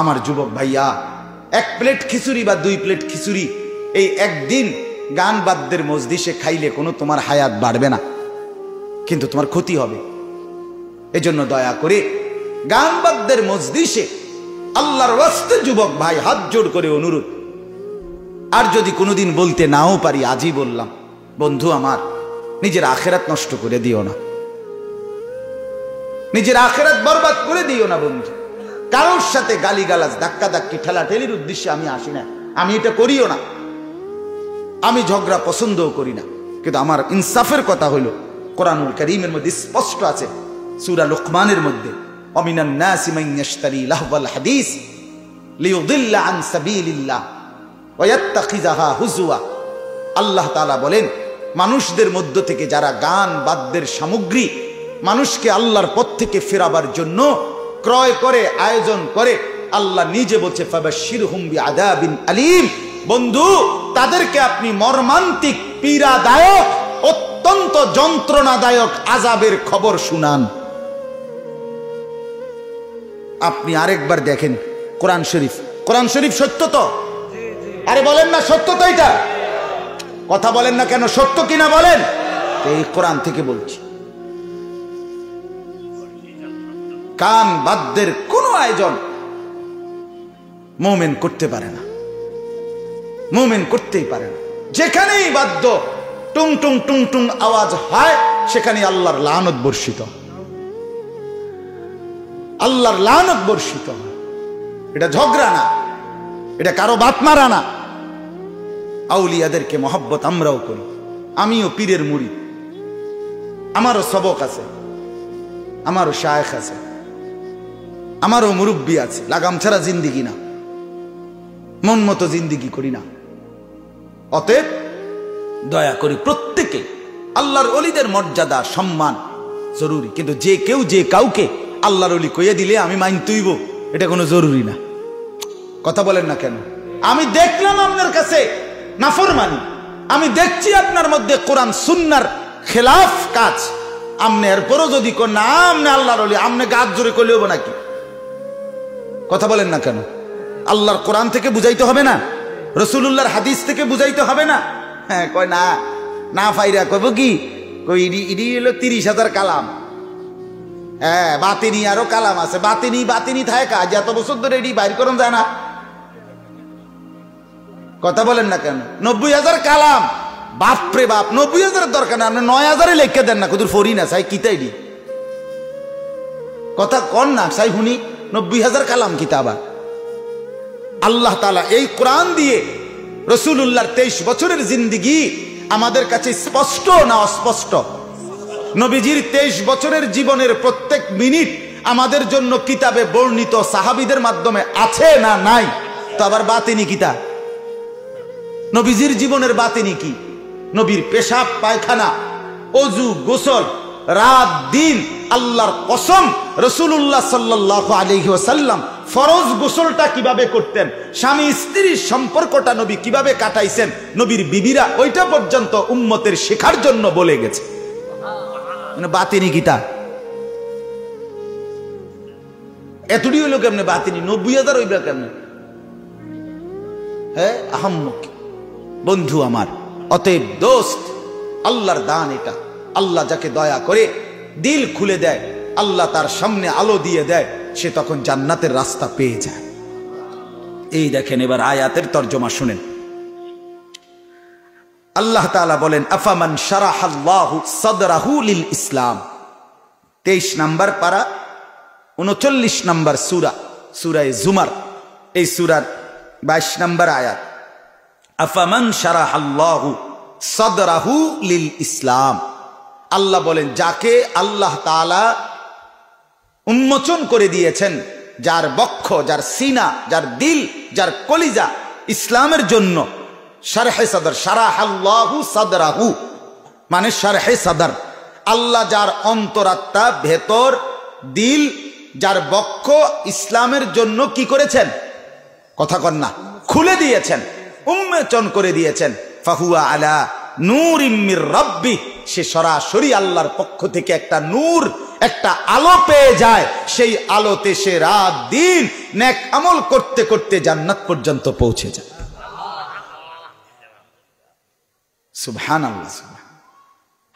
আমার যুবক ভাইয়া, এক প্লেট খিচুড়ি বা 2 প্লেট খিচুড়ি এই একদিন গান বাদ্যের মজলিসে খাইলে কোনো তোমার হায়াত বাড়বে না, কিন্তু তোমার ক্ষতি হবে। এজন্য দয়া করে গান বাদ্যের মজলিসে আল্লাহর ওয়াস্তে যুবক ভাই হাত জোড় করে অনুরোধ, আর যদি কোনোদিন বলতে নাও পারি আজই বললাম, বন্ধু আমার, নিজের আখেরাত নষ্ট করে দিও না, নিজের আখেরাত বরবাদ করে দিও না বন্ধু। কারোর সাথে গালিগালাজ, ধাক্কাধাক্কি, ঠেলাঠেলির উদ্দেশ্যে আমি আসি না, আমি এটা করিও না, আমি ঝগড়া পছন্দও করি না। কিন্তু আমার ইনসাফের কথা হইল, কোরআনুল কারীমের মধ্যে স্পষ্ট আছে, সূরা লুকমানের মধ্যে, অমিনান নাসি মান ইয়াশতারি লাহওয়াল হাদিস লিয়ুদিল্লা আন সাবিলিল্লাহ ওয়া ইয়াত্তাখিযাহা হুজুয়া। আল্লাহ তাআলা বলেন, মানুষদের মধ্য থেকে যারা গান বাদ্যের সামগ্রী মানুষকে আল্লাহর পথ থেকে ফেরাবার জন্য ক্রয় করে, আয়োজন করে, আল্লাহ নিজে বলছে ফাবাশশিরহুম বিআযাবিন আলীম। বন্ধু, তাদেরকে আপনি মর্মান্তিক, পীড়াদায়ক, অত্যন্ত যন্ত্রণাদায়ক আযাবের খবর শুনান। আপনি আরেকবার দেখেন কোরআন শরীফ, কোরআন শরীফ সত্য তো? আরে বলেন না সত্য তো? এটা কথা বলেন না কেন? সত্য কিনা বলেন? এই কোরআন থেকে বলছি, গান বাদ্যের কোনো আয়োজন মুমিন করতে পারে না, মুমিন করতেই পারে না। যেখানেই বাদ্য টুং টুং টুং টুং আওয়াজ হয়, সেখানে আল্লাহর লানত বর্ষিত, আল্লাহর লানত বর্ষিত। এটা ঝগড়া না, এটা কারো বাত মারা না। আউলিয়াদেরকে মহব্বত আমরাও করি, আমিও পীরের মুরিদ, আমারও সবক আছে, আমারও শায়েখ আছে, আমারও মুরব্বী আছে। লাগাম ছাড়া জিন্দিগি না, মন মতো জিন্দিগি করি না। অতএব দয়া করি প্রত্যেকে আল্লাহর ওলিদের মর্যাদা সম্মান জরুরি, কিন্তু যে কেউ যে কাউকে আল্লাহর ওলি কইয়ে দিলে আমি মানতেইব, এটা কোনো জরুরি না। কথা বলেন না কেন? আমি দেখলাম আপনার কাছে নাফরমানি, আমি দেখছি আপনার মধ্যে কোরআন সুন্নাহর খেলাফ কাজ, আমনে এরপরও যদি কোন না আমনে আল্লাহর ওলি, আমনে গাছ জোরে করলে হবো নাকি? কথা বলেন না কেন? আল্লাহর কোরআন থেকে বুঝাইতে হবে না? রাসূলুল্লাহর হাদিস থেকে বুঝাইতে হবে না? হ্যাঁ, কয় না, না ফাইরা কইব কি, কই ইডি হলো 30,000 কালাম। হ্যাঁ, বাতিনি আরো কালাম আছে, বাতিনি বাতিনি থাকে কাজ, এত বছর ধরে এডি বাইর করন যায় না। কথা বলেন না কেন? 90,000 কালাম, বাপরে বাপ, 90,000 দরকার না, আপনি 9,000 লিখে দেন না, কুদুর ফরি না চাই কিতাইডি। কথা কন না চাই শুনি, 90,000 কালাম কিতাবা। আল্লাহ তাআলা এই কোরআন দিয়ে রাসূলুল্লাহর 23 বছরের জিন্দেগি আমাদের কাছে স্পষ্ট না অস্পষ্ট? নবীজির 23 বছরের জীবনের প্রত্যেক মিনিট আমাদের জন্য কিতাবে বর্ণিত, সাহাবীদের মাধ্যমে আছে না নাই? তো আবার বাতিনি কিতাব, নবীজির জীবনের বাতিনি কি? নবীর পেশাব পায়খানা, অজু, গোসল, রাত দিন, আল্লাহর কসম রাসূলুল্লাহ সাল্লাল্লাহু আলাইহি ওয়াসাল্লাম ফরজ গোসলটা কিভাবে করতেন, স্বামী স্ত্রীর সম্পর্কটা নবী কিভাবে কাটাইছেন, নবীর বিবিরা ওইটা পর্যন্ত উম্মতের শেখার জন্য বলে গেছে। বাতিনি কিতাব এতটি হইল কেমনে? বাতিনি 90,000 হইবা কেমনে? হ্যাঁ, আহাম্মক বন্ধু আমার। অতএব দোস্ত, আল্লাহর দান এটা। আল্লাহ যাকে দয়া করে দিল খুলে দেয়, আল্লাহ তার সামনে আলো দিয়ে দেয়, সে তখন জান্নাতের রাস্তা পেয়ে যায়। এই দেখেন, এবার আয়াতের তরজমা শুনেন। আল্লাহ তাআলা বলেন, আফামান শারাহাল্লাহু সাদরাহু লিল ইসলাম। 23 নম্বর পারা, 39 নম্বর সূরা, সূরা জুমার, এই সূরার 22 নম্বর আয়াত। আফামান শারাহাল্লাহু সাদরাহু লিল ইসলাম। আল্লাহ বলেন, যাকে আল্লাহ তাআলা উন্মোচন করে দিয়েছেন, যার বক্ষ, যার সিনা, যার দিল, যার কলিজা ইসলামের জন্য, শারহে সাদর, শারাহাল্লাহু সাদরাহু মানে শারহে সাদর। আল্লাহ যার অন্তরাত্মা, ভেতর, দিল, যার বক্ষ ইসলামের জন্য কি করেছেন? কথা কন না, খুলে দিয়েছেন, উন্মোচন করে দিয়েছেন। ফাহুয়া আলা নূরিম মির রাব্বি, সে সরাসরি আল্লাহর পক্ষ থেকে একটা নূর, একটা আলো পেয়ে যায়, সেই আলোতে সে রাত দিন নেক আমল করতে করতে জান্নাত পর্যন্ত পৌঁছে যায়। সুবহানাল্লাহ।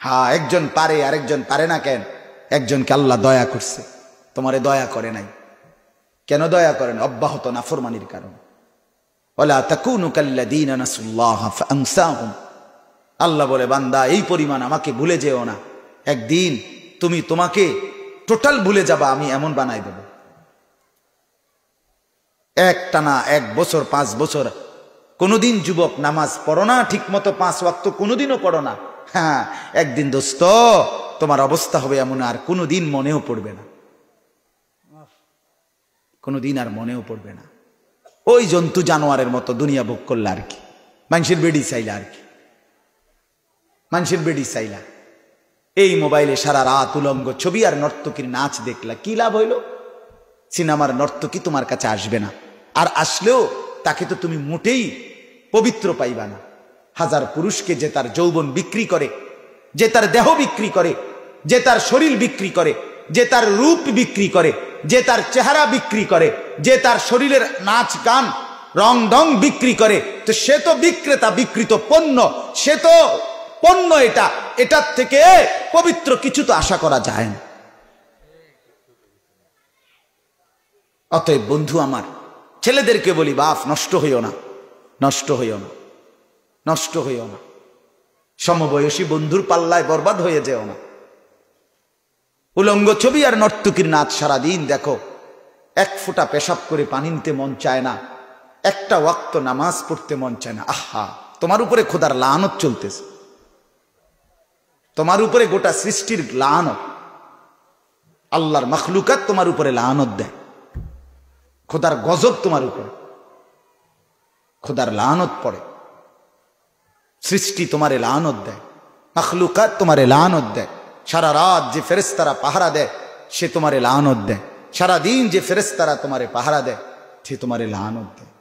হ্যাঁ, একজন পারে আরেকজন পারে না কেন? একজনকে আল্লাহ দয়া করছে, তোমারে দয়া করে নাই। কেন দয়া করেন? অব্যাহত নাফরমানির কারণে। ওয়ালা তাকুনু কাল্লাযীনা নাসুল্লাহ ফাআনসাহুম। আল্লাহ বলে, বান্দা এই পরিমাণ আমাকে ভুলে যেও না, একদিন তুমি তোমাকে টোটাল ভুলে যাবা, আমি এমন বানাই দেব। একটানা 1 বছর 5 বছর কোনদিন যুবক নামাজ পড়ো না ঠিক মতো, 5 ওয়াক্ত কোনদিনও পড়ো না। হ্যাঁ, একদিন দোস্ত তোমার অবস্থা হবে এমন, আর কোনদিন মনেও পড়বে না, কোনদিন আর মনেও পড়বে না। ওই জন্তু জানোয়ারের মতো দুনিয়া ভোগ করলে আর কি, মানুষের বেডি চাইলা আর কি, মানুষের বেডি চাইলা। এই মোবাইলে সারা রাত উলঙ্গ ছবি আর নর্তকীর নাচ দেখলা, কি লাভ হইল? সিনেমার নর্তকী তোমার কাছে আসবে না, আর আসলেও তাকে তো তুমি মোটেই পবিত্র পাইবা না। হাজার পুরুষকে যে তার যৌবন বিক্রি করে, যে তার দেহ বিক্রি করে, যে তার শরীর বিক্রি করে, যে তার রূপ বিক্রি করে, যে তার চেহারা বিক্রি করে, যে তার শরীরের নাচ গান রং ঢং বিক্রি করে, তো সে তো বিক্রেতা, বিকৃত পণ্য, সে তো পণ্য। এটার থেকে পবিত্র কিছু তো আশা করা যায় না। অতএব বন্ধু আমার, ছেলেদেরকে বলি, বাপ নষ্ট হইও না, নষ্ট হইও না, নষ্ট হইও না। সমবয়সী বন্ধুর পাল্লায় বরবাদ হয়ে যেও না। উলঙ্গ ছবি আর নর্তকীর নাচ সারাদিন দেখো, 1 ফোঁটা পেশাব করে পানি নিতে মন চায় না, একটা ওয়াক্ত নামাজ পড়তে মন চায় না। আহা, তোমার উপরে খোদার লানত চলতেছে, তোমার উপরে গোটা সৃষ্টির লানত, আল্লাহর মখলুকাত তোমার উপরে লানত দেয়, খোদার গজব তোমার উপরে, খোদার লানত পড়ে, সৃষ্টি তোমারে লানত দেয়, মখলুকাত তোমারে লানত দেয়। সারা রাত যে ফেরেশতারা পাহারা দেয় সে তোমারে লানত দেয়, সারা দিন যে ফেরেশতারা তোমারে পাহারা দেয় সে তোমারে লানত দেয়।